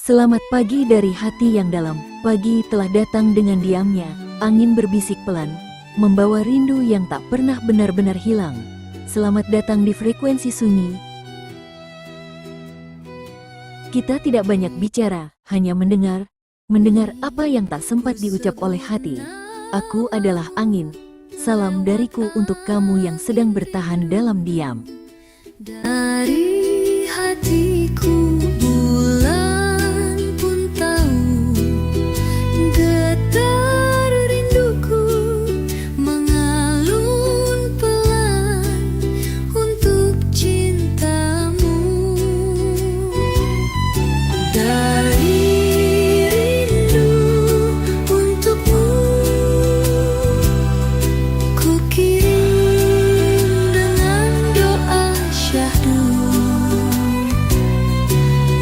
Selamat pagi dari hati yang dalam. Pagi telah datang dengan diamnya. Angin berbisik pelan, membawa rindu yang tak pernah benar-benar hilang. Selamat datang di frekuensi sunyi. Kita tidak banyak bicara, hanya mendengar apa yang tak sempat diucap oleh hati. Aku adalah angin. Salam dariku untuk kamu yang sedang bertahan dalam diam. Dari hatiku bulan pun tahu getar rinduku mengalun pelan untuk cintamu. Dari rindu untukmu ku kirim dengan doa syahdu.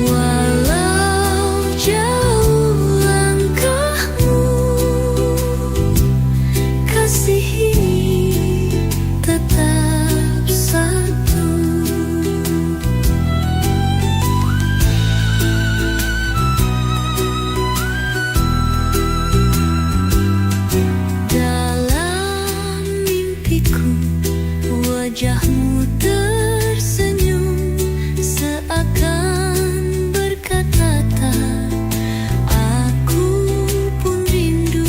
Walau jauh langkahmu, kasih ini tetap satu. Dalam mimpiku, wajahmu tersenyum seakan berkata tak, aku pun rindu.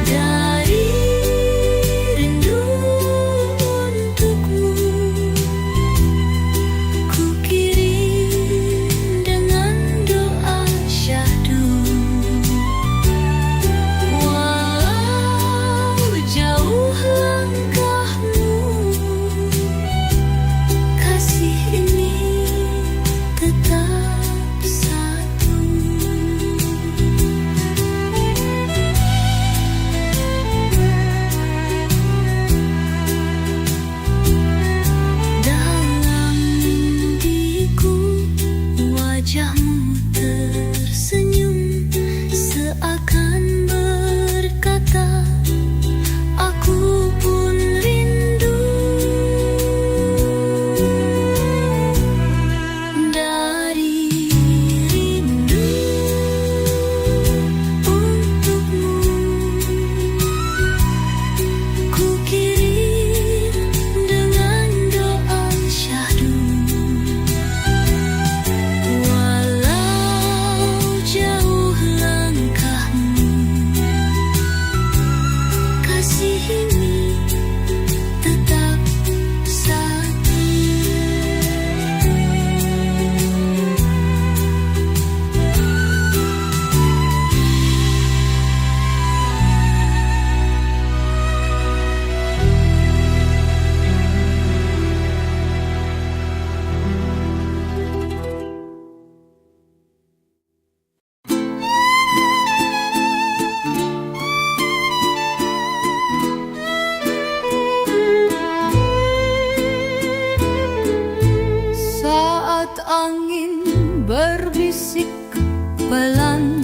Dari rindu untukmu ku kirim dengan doa syahdu. Walau jauh langkahmu, kasih ini tetap satu. Dalam mimpiku, wajahmu tersenyum seakan berkata, aku pun rindu. Dari rindu untukmu ku kirim dengan doa syahdu. Walau jauh langkahmu, kasih ini tetap satu. Saat angin berbisik pelan,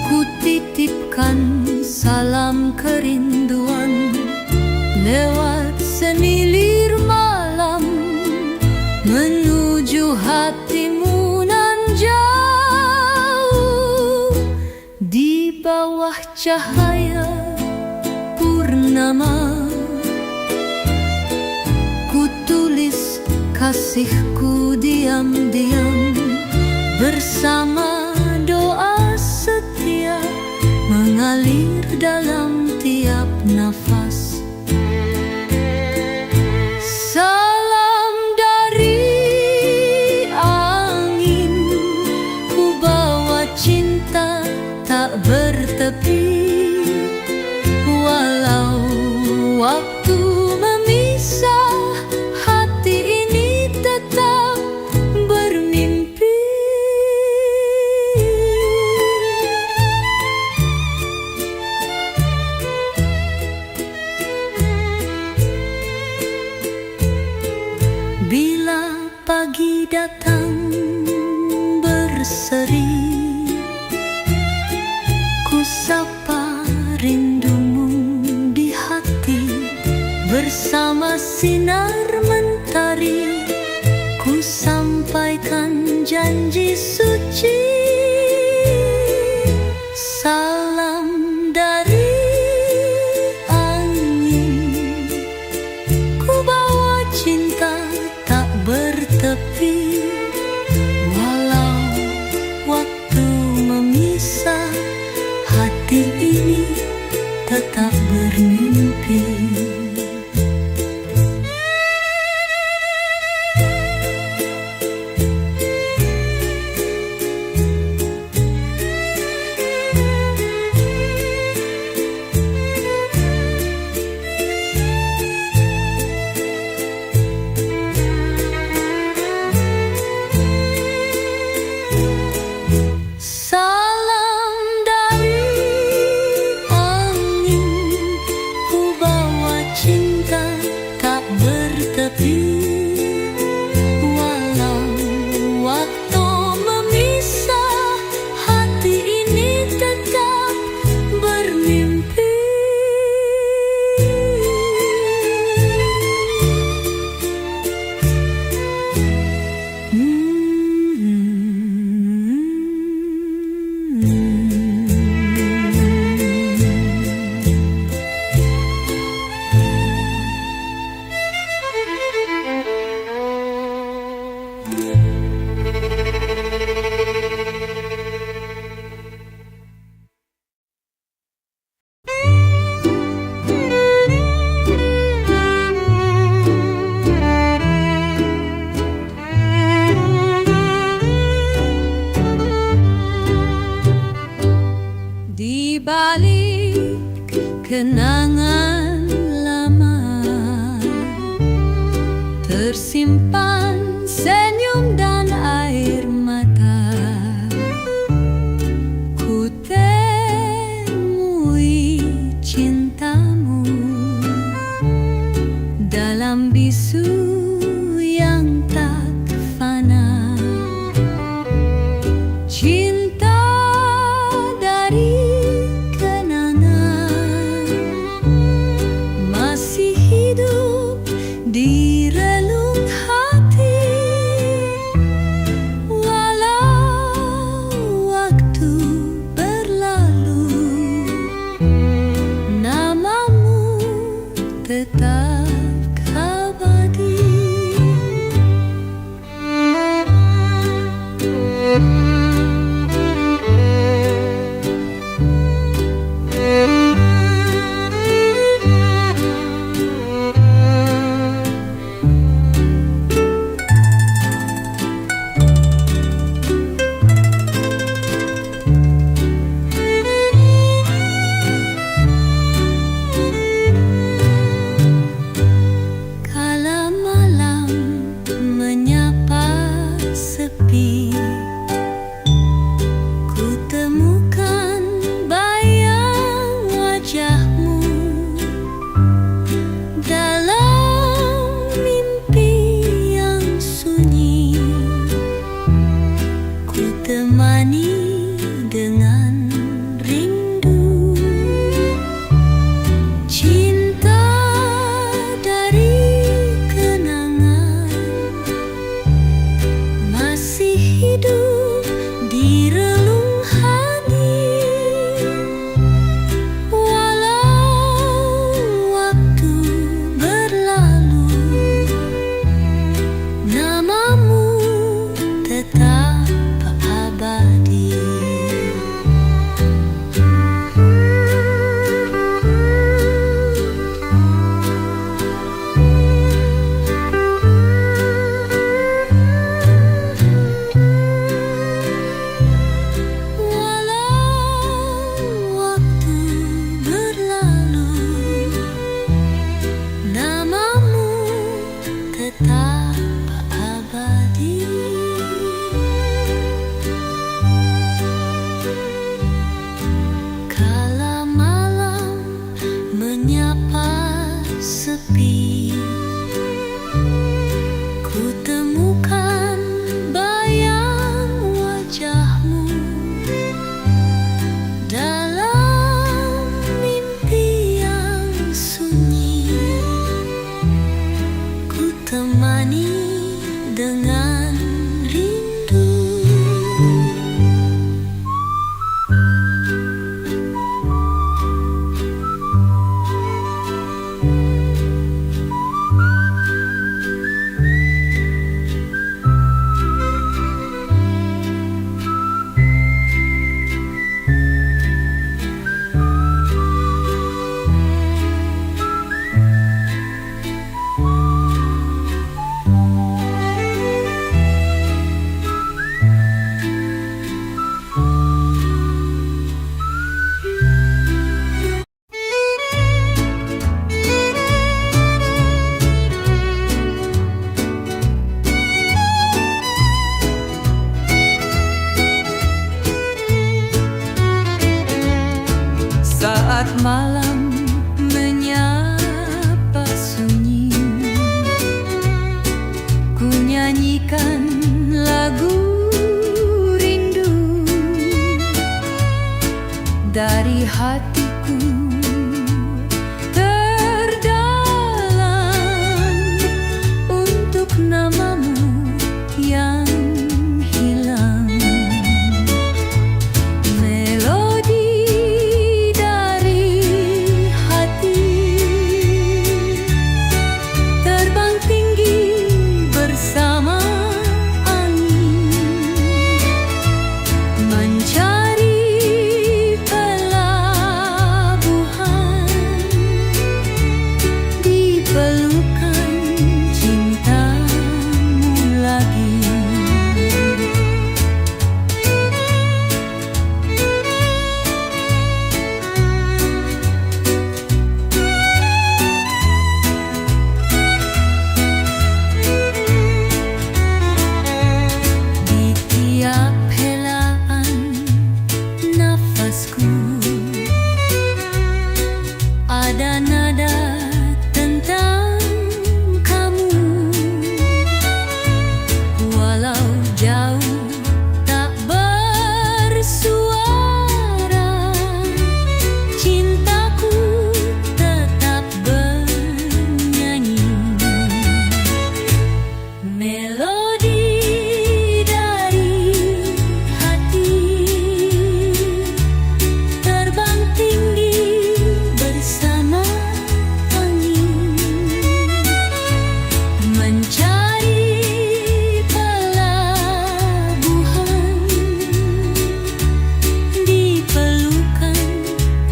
ku titipkan salam kerinduan lewat semilir malam menuju hatimu nan jauh. Di bawah cahaya purnama ku tulis kasihku diam-diam bersama doa setia mengalir dalam tiap nafas. Salam dari angin, ku bawa cinta tak bertepi. Walau waktu memisah, hati ini tetap bermimpi. Bila pagi datang berseri, suci. Salam dari angin, ku bawa cinta tak bertepi. Walau waktu memisah, hati ini tetap bermimpi. Salam dari angin, ku bawa cinta tak bertepi. Walau waktu memisah, hati ini tetap bermimpi. Di balik kenangan lama, tersimpan senyum dan air mata. Ku temui cintamu dalam bisu yang tak fana. Cinta dari kenangan masih hidup di relung hati. Walau waktu berlalu, namamu tetap abadi. Kala malam menyapa sepi, ku temukan bayang wajahmu dalam mimpi yang sunyi. Ku temani dengan rindu. Cinta dari kenangan masih hidup di relung hati. Walau waktu berlalu, namamu tetap abadi. saat malam menyapa sunyi, ku nyanyikan lagu rindu dari hatiku terdalam untuk namamu yang hilang. Melodi dari hati terbang tinggi bersama angin, mencari pelabuhan di pelukan cintamu lagi. Di tiap helaan nafasku ada nada tentang kamu, walau jauh tak bersuara, cintaku tetap bernyanyi. Melodi dari hati terbang tinggi bersama angin, mencari pelabuhan di pelukan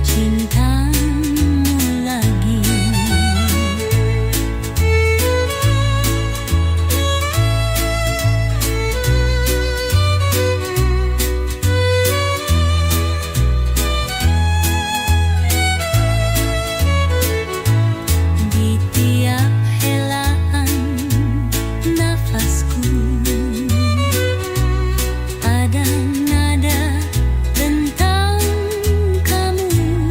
cintamu lagi. Di tiap helaan nafasku ada nada tentang kamu,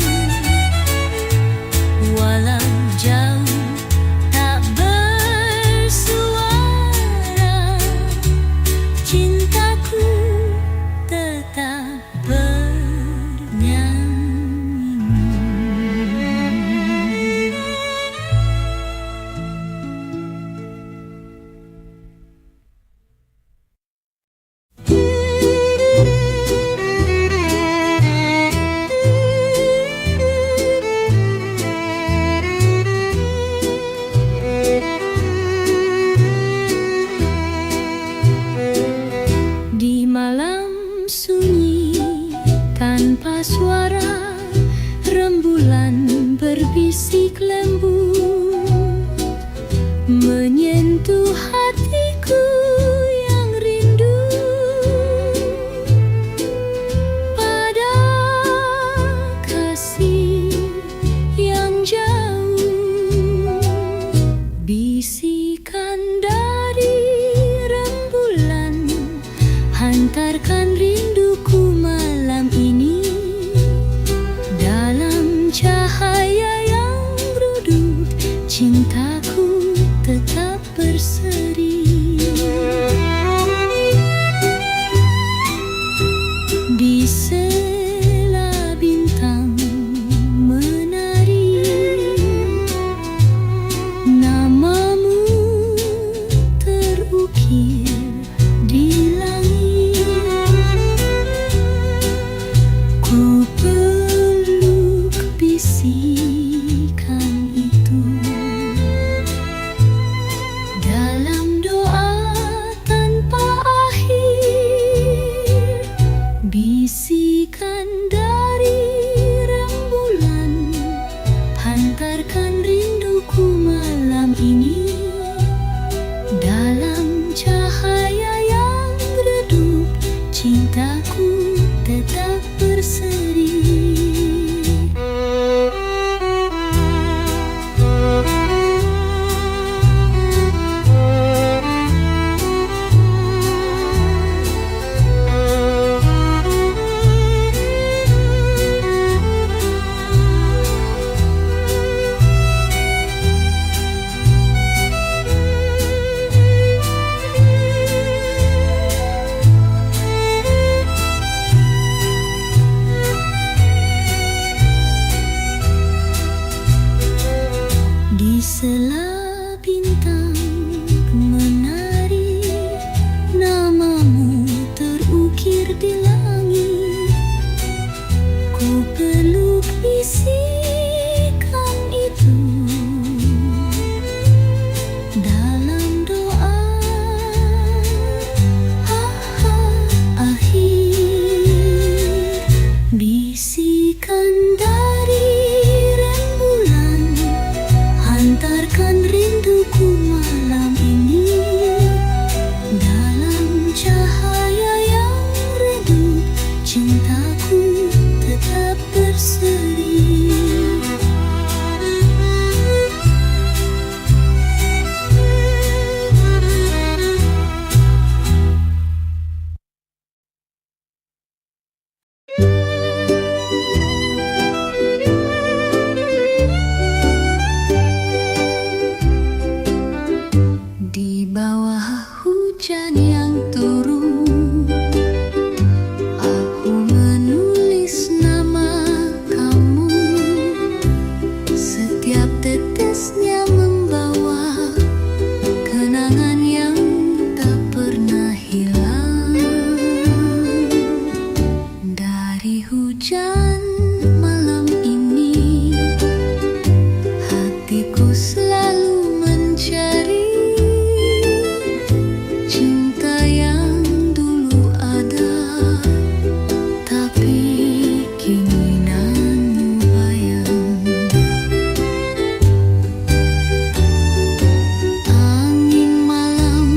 walau jauh tak bersuara, cintaku tetap bernyanyi. Di malam sunyi tanpa suara, rembulan berbisik lembut menyentuh hatiku yang rindu pada kasih yang jauh. Bisikan dari rembulan hantarkan rinduku malam ini dalam cahaya yang redup, cintaku tetap berseri. Di sela bintang menari, namamu terukir di langit. Ku peluk bisikan itu dalam doa tanpa akhir. Bisikan dari rembulan hantarkan rinduku malam ini dalam cahaya yang redup, cintaku tetap berseri. cintaku tetap berseri. Di bawah hujan yang turun, aku menulis nama kamu. Setiap tetesnya membawa kenangan yang tak pernah hilang. Dari hujan malam ini, hatiku selalu mencari cinta yang dulu ada, tapi keinginanmu bayang. Angin malam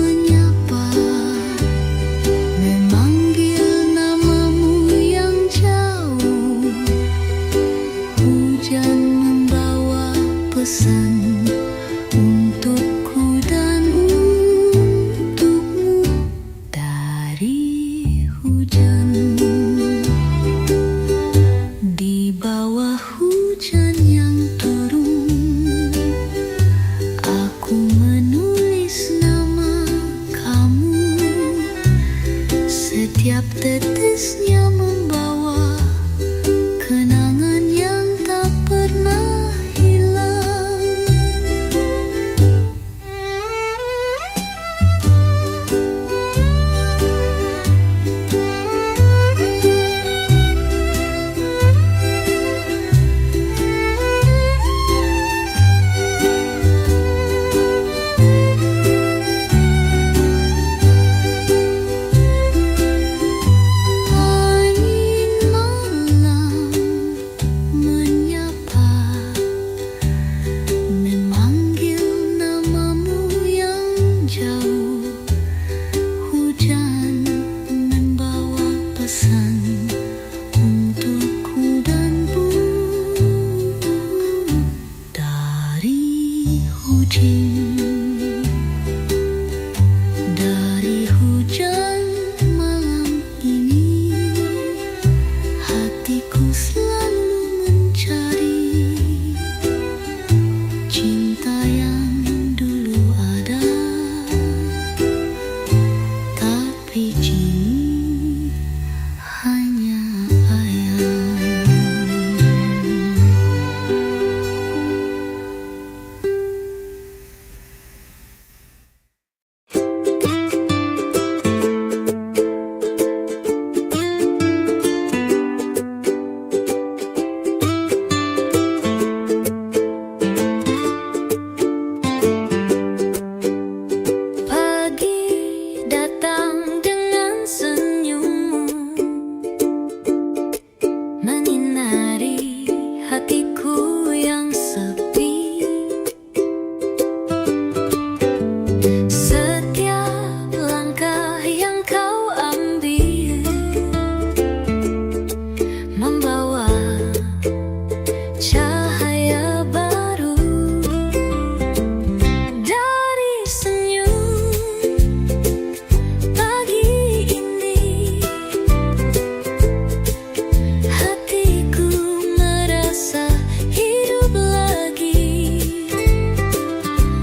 menyapa, memanggil namamu yang jauh. Hujan membawa pesan untukku dan untukmu. Dari hujan, di bawah hujan yang turun, aku menulis nama kamu. Setiap tetesnya membawa kenangan yang tak pernah hilang. Angin malam menyapa, memanggil namamu yang jauh. Hujan membawa pesan untukku dan untukmu. Dari hujan, dari hujan malam ini, hatiku selalu mencari cinta yang dulu ada, tapi kini hanya ayang. Pagi datang dengan senyummu, menyinari hatiku yang sepi. Setiap langkah yang kau ambil membawa cahaya baru. Dari senyum pagi ini, hatiku merasa hidup lagi.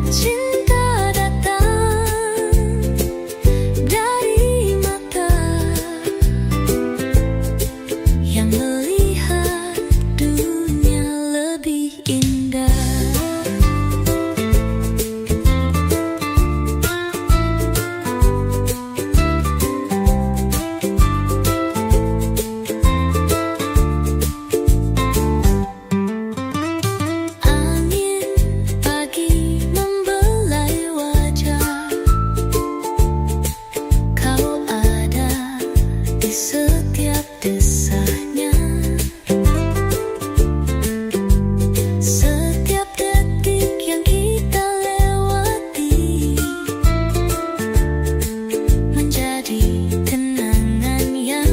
Cinta datang dari mata yang melihat dunia lebih indah. Angin pagi membelai wajah, kau ada di setiap desahnya. Setiap detik yang kita lewati menjadi kenangan yang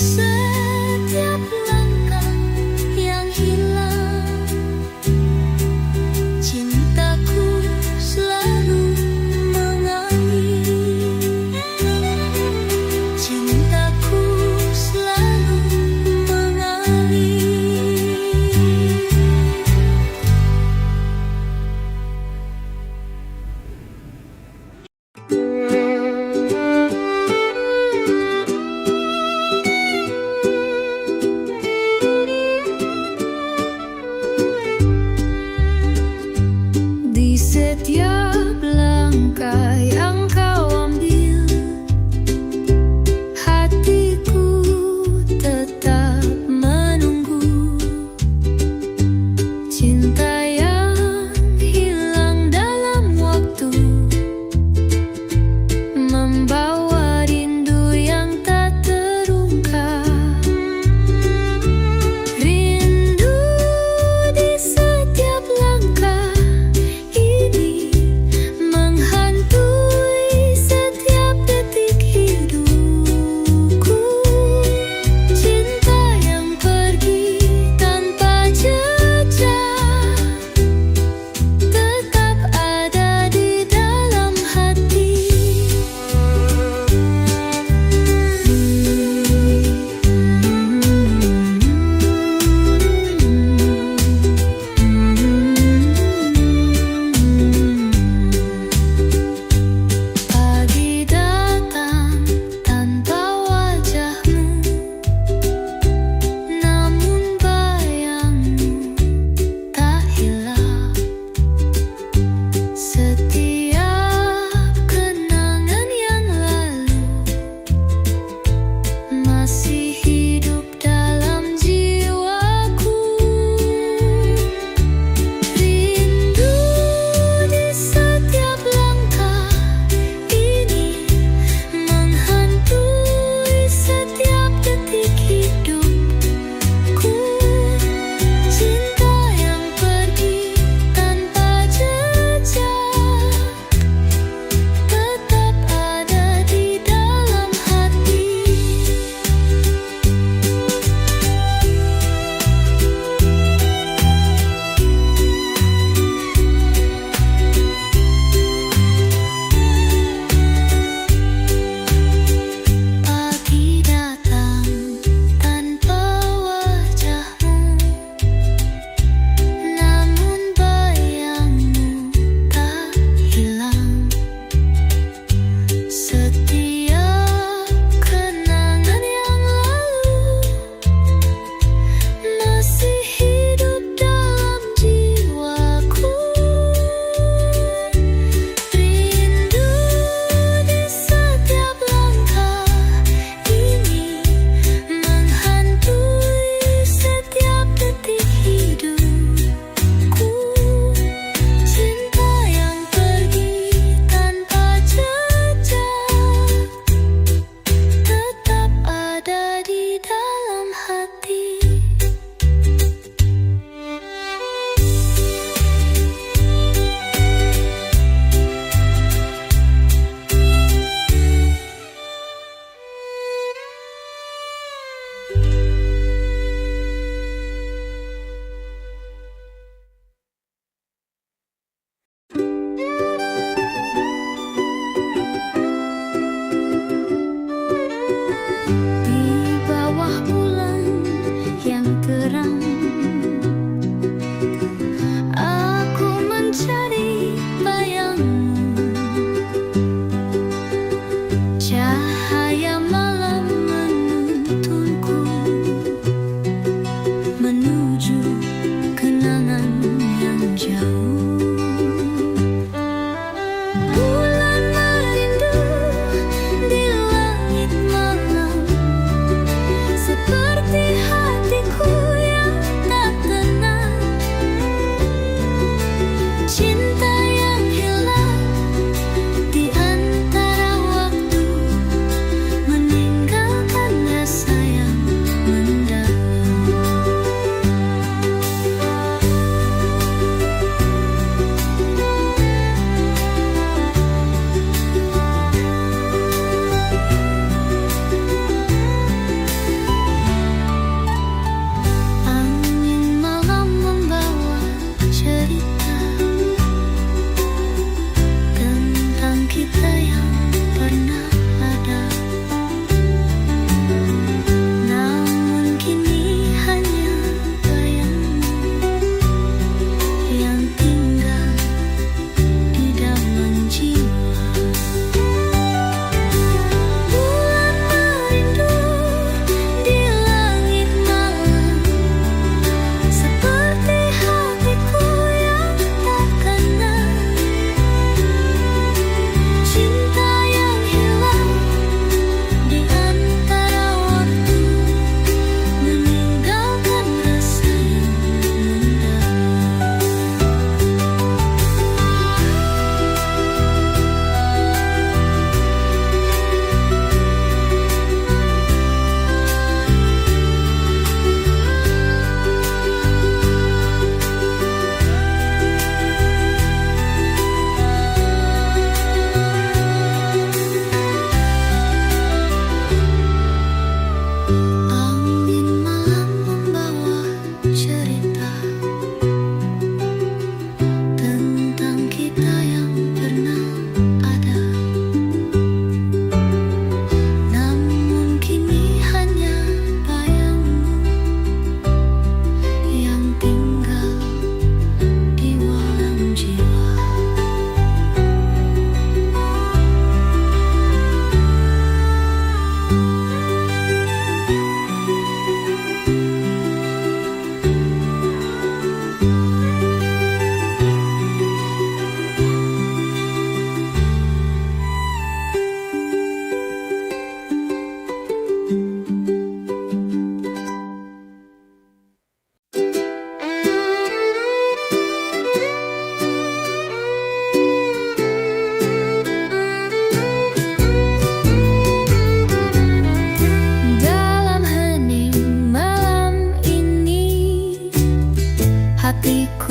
setiap langkah yang hilang, cintaku selalu mengalir. Cintaku selalu mengalir.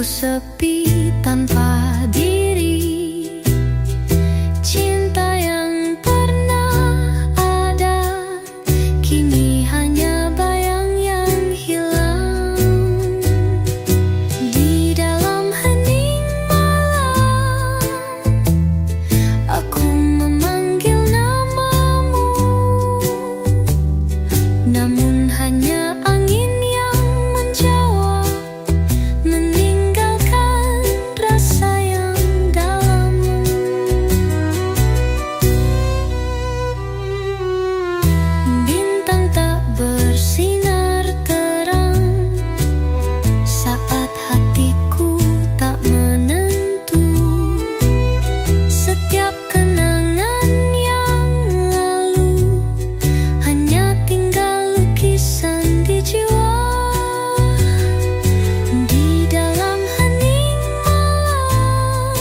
sepi tanpa diri. Cinta yang pernah ada kini hanya bayang yang hilang. Di dalam hening malam aku memanggil namamu, namun hanya angin yang menjawab, meninggalkan rasa yang dalam. Bintang tak bersinar terang saat hatiku tak menentu. Setiap kenangan yang lalu hanya tinggal lukisan di jiwa. Di dalam hening malam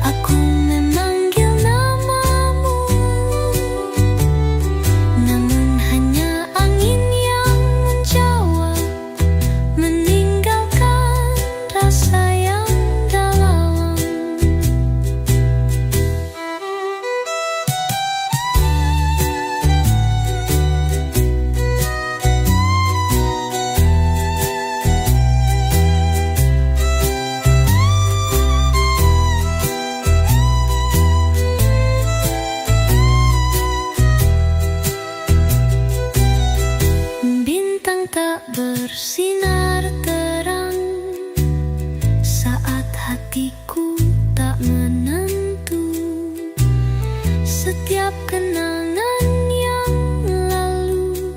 aku memanggil namamu, namun hanya angin yang menjawab, meninggalkan rasa yang dalam. Bintang tak bersinar terang saat hatiku tak menentu. Setiap kenangan yang lalu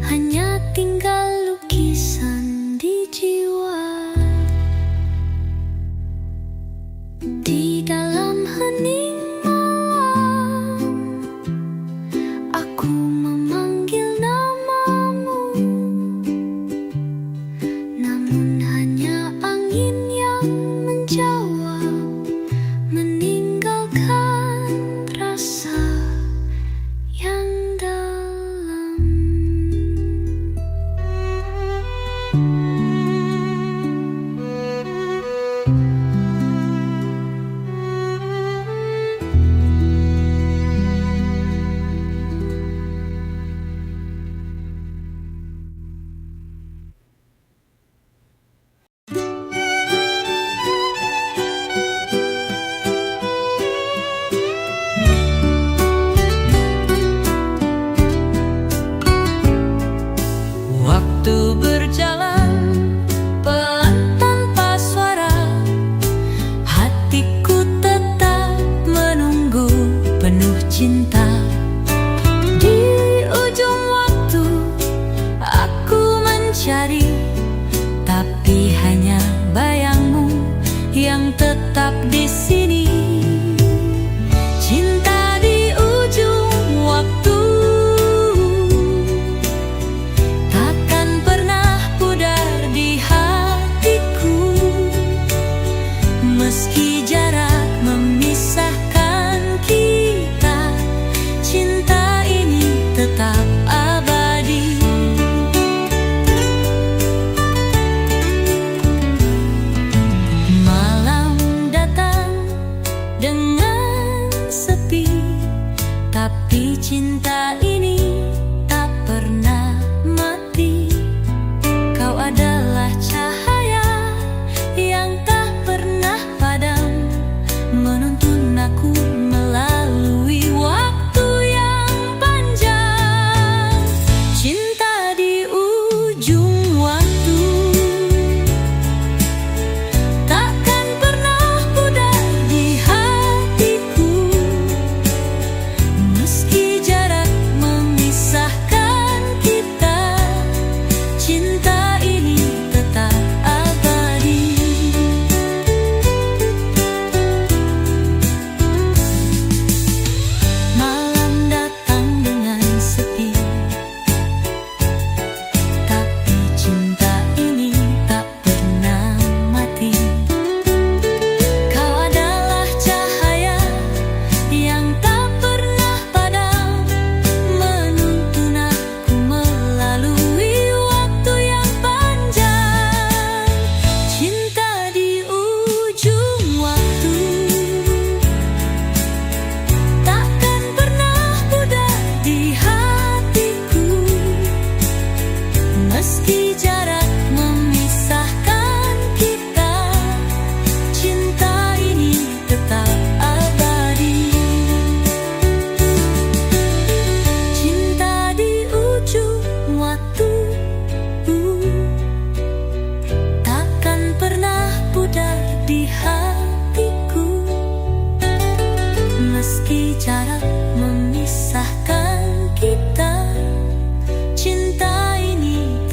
hanya tinggal lukisan di jiwa. Di dalam hening malam aku memanggil namamu, namun hanya angin yang menjawab, meninggalkan rasa yang dalam. Waktu berjalan pelan tanpa suara, hatiku tetap menunggu penuh cinta. Di ujung waktu aku mencari, tapi hanya bayangmu yang tetap di sini. Cinta di ujung waktu takkan pernah pudar di hatiku. Meski jarak memisahkan kita, cinta ini tetap abadi. Malam datang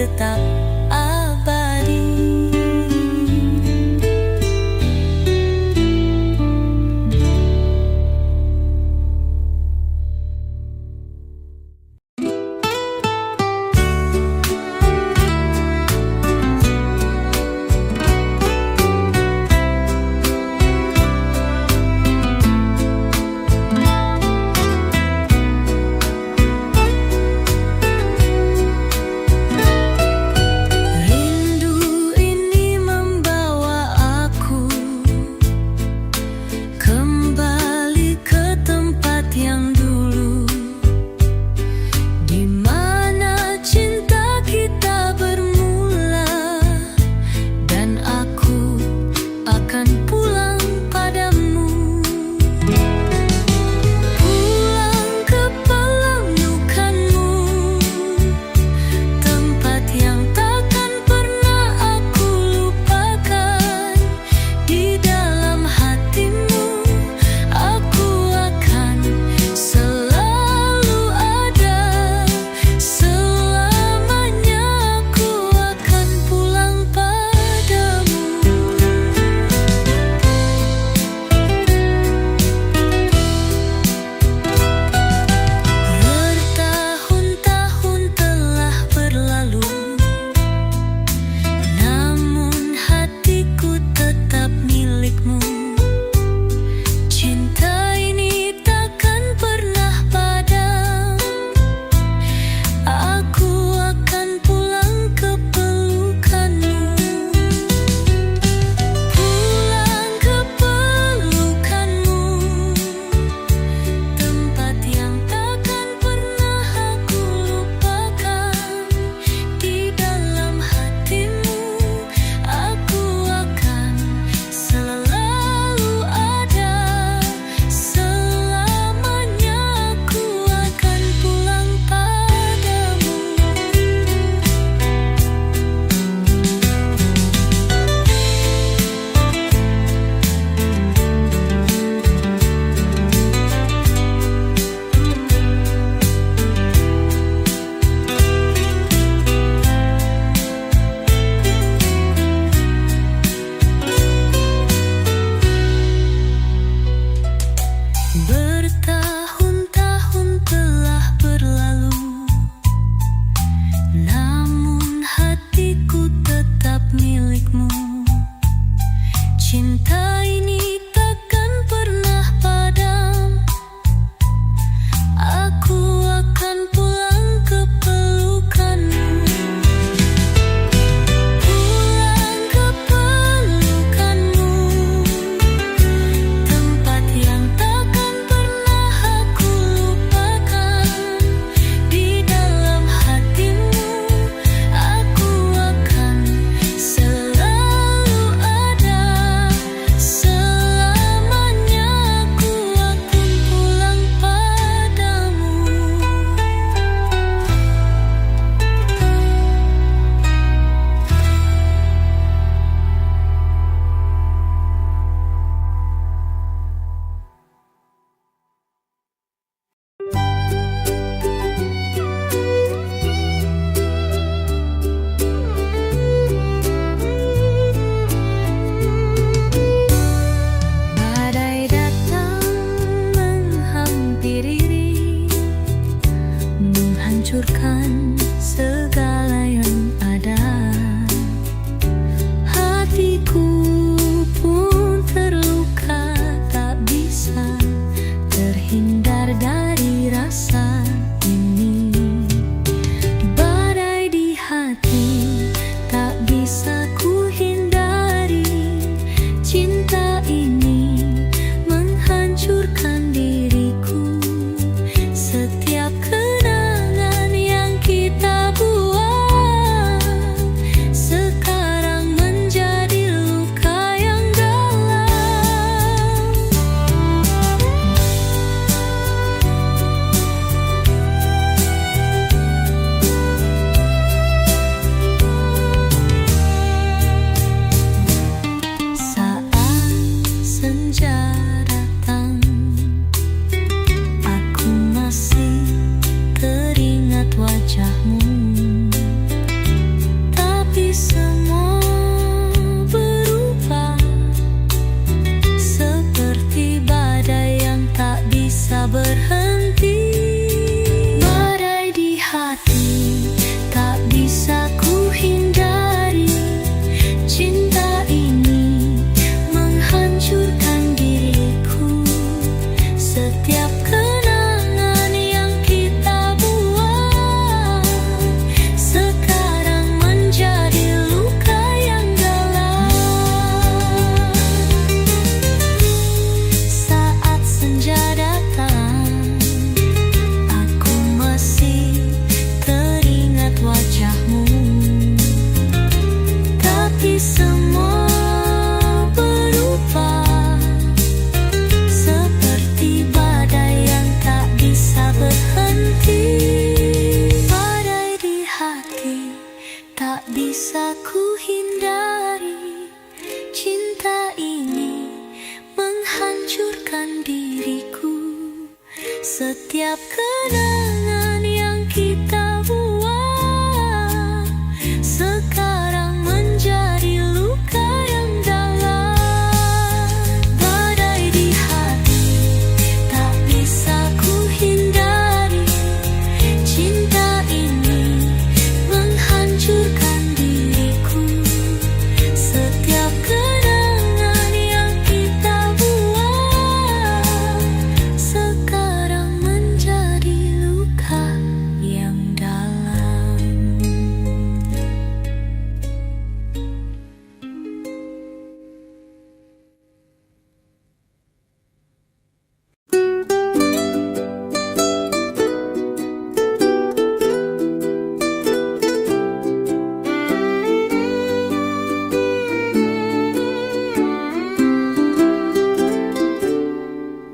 tetap abadi. Tak bisa ku hindari, cinta ini menghancurkan diriku. Setiap kenangan yang kita buat sekarang menjadi luka yang dalam. Badai di hati tak bisa ku hindari, cinta ini menghancurkan diriku. Setiap kenangan yang kita buat sekarang menjadi luka yang dalam.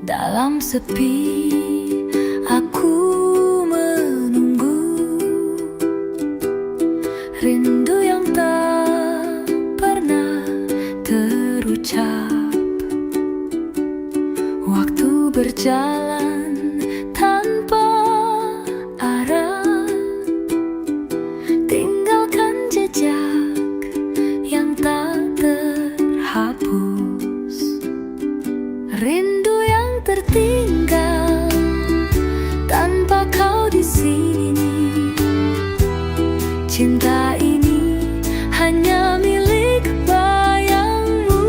Dalam sepi aku menunggu, rindu yang tak pernah terucap. Waktu berjalan tanpa arah, tinggalkan jejak yang tak terhapus. Rindu yang tertinggal tanpa kau di sini. Cinta ini hanya milik bayangmu.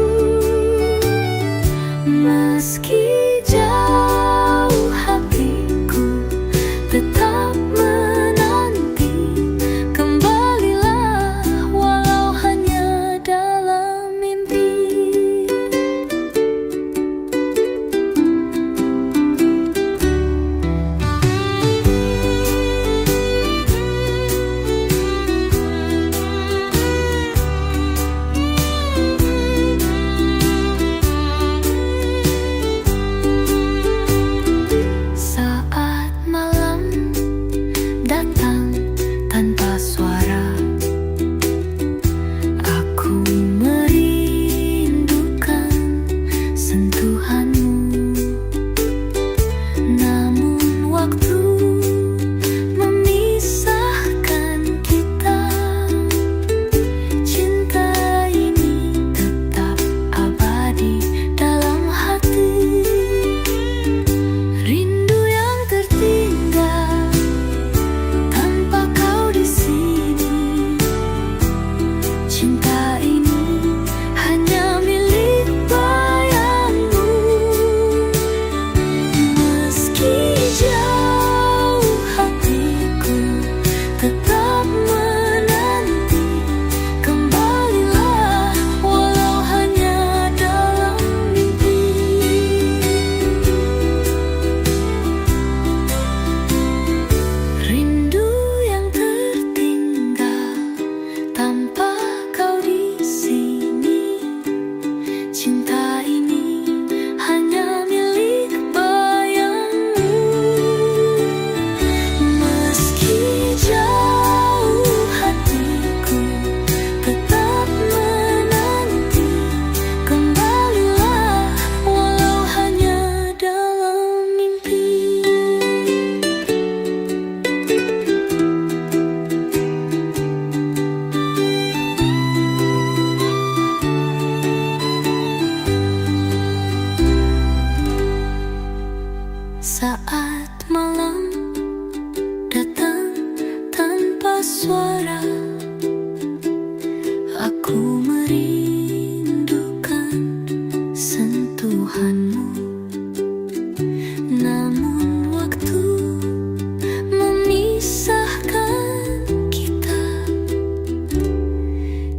Meski jauh hatiku tetap menanti. Kembalilah walau hanya dalam mimpi. Saat malam datang tanpa suara, aku merindukan sentuhanmu. Namun waktu memisahkan kita. Cinta ini tetap abadi dalam hati. Rindu yang tertinggal tanpa kau di sini. Cinta ini hanya milik bayangmu. Meski jauh hatiku tetap menanti. Kembalilah walau hanya dalam mimpi. Rindu yang tertinggal tanpa kau di sini. Cinta ini hanya milik bayangmu. Meski jauh hatiku tetap menanti. Kembalilah walau hanya dalam mimpi. Saat malam datang tanpa suara, aku merindukan sentuhanmu. Namun waktu memisahkan kita.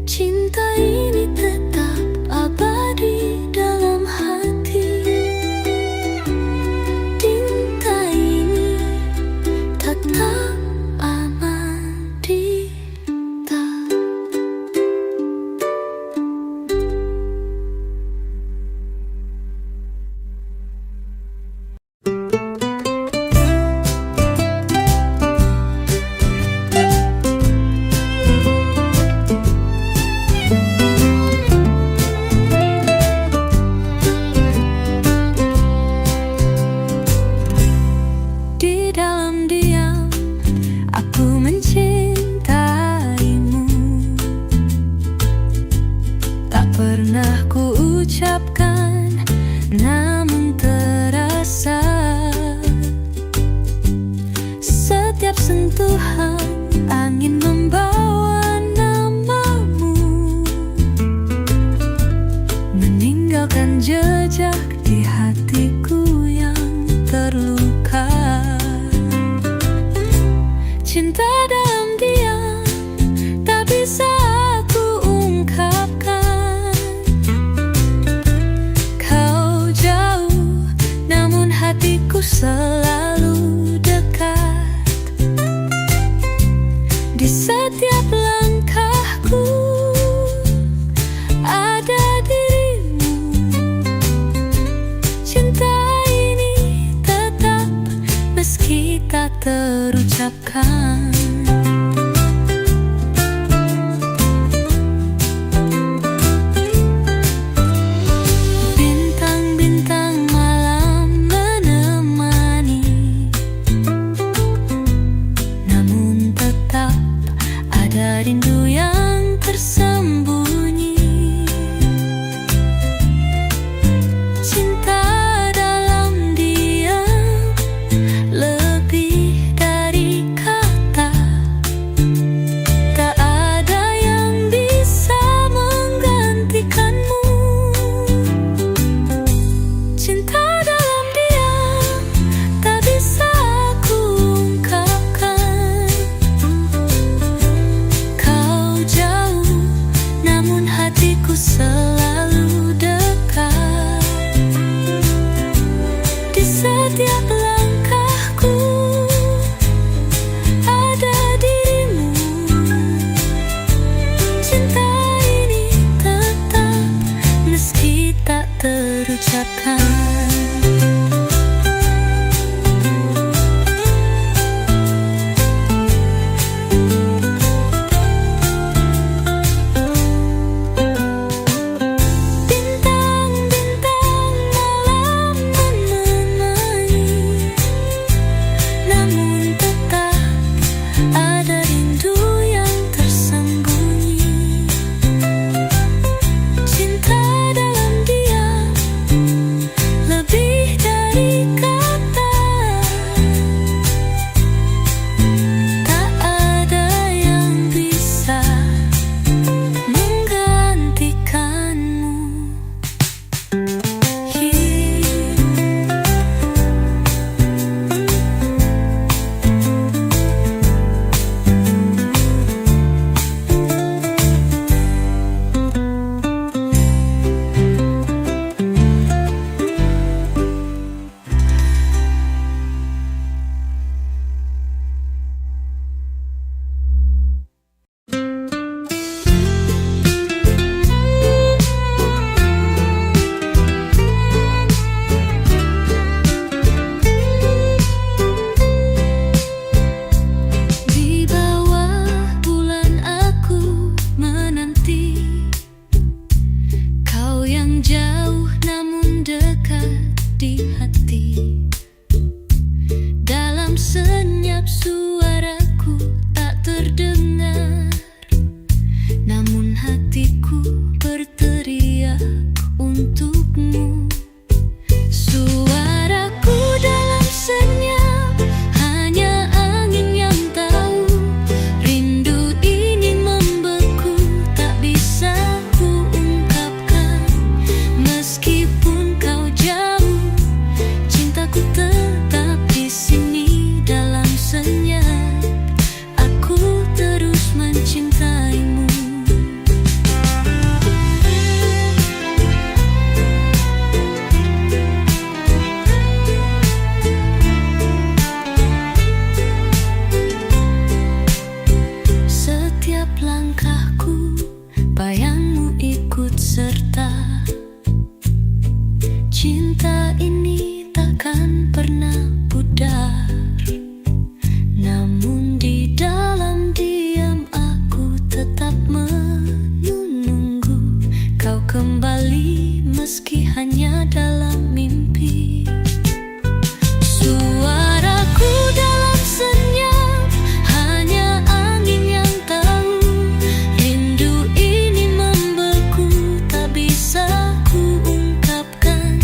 Cinta ini tetap abadi dalam hati. Cinta ini tetap abadi. setiap langkahku ada dirimu. Cinta ini tetap meski tak terucapkan. Bintang-bintang malam menemani, namun tetap ada rindu yang tersembunyi. Cinta dalam diam lebih dari kata. Tak ada yang bisa menggantikanmu. Cinta dalam diam tak bisa aku ungkapkan. Kau jauh, namun hatiku selalu dekat. Di setiap langkahku ada dirimu. Cinta ini tetap meski tak terucapkan. Bintang-bintang malam menemani, namun tetap ada rindu yang tersembunyi. Cinta dalam diam lebih dari kata. Tak ada yang bisa menggantikanmu. Di bawah bulan aku menanti kau yang jauh namun dekat di hati. Dalam senyap suaraku tak terdengar, namun hatiku berteriak untukmu. Suaraku dalam senyap hanya angin yang tahu. Rindu ini membeku tak bisa ku ungkapkan. Meskipun kau jauh, cintaku tetap di sini dalam senyap. Aku terus mencintaimu. Setiap langkahku, bayangmu ikut serta. Cinta ini takkan pernah pudar. Namun di dalam diam aku tetap menunggu kau kembali meski hanya dalam mimpi. Suaraku dalam senyap hanya angin yang tahu. Rindu ini membeku tak bisa ku ungkapkan.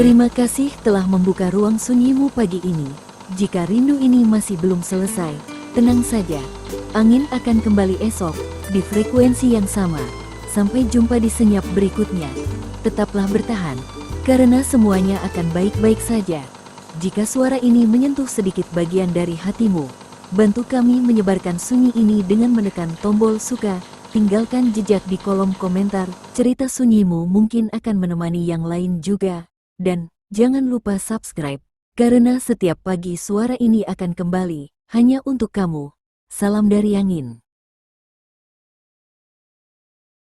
Terima kasih telah membuka ruang sunyimu pagi ini. Jika rindu ini masih belum selesai, tenang saja. Angin akan kembali esok, di frekuensi yang sama. Sampai jumpa di senyap berikutnya. Tetaplah bertahan, karena semuanya akan baik-baik saja. Jika suara ini menyentuh sedikit bagian dari hatimu, bantu kami menyebarkan sunyi ini dengan menekan tombol suka, tinggalkan jejak di kolom komentar, cerita sunyimu mungkin akan menemani yang lain juga. Dan, jangan lupa subscribe, karena setiap pagi suara ini akan kembali, hanya untuk kamu. Salam dari angin.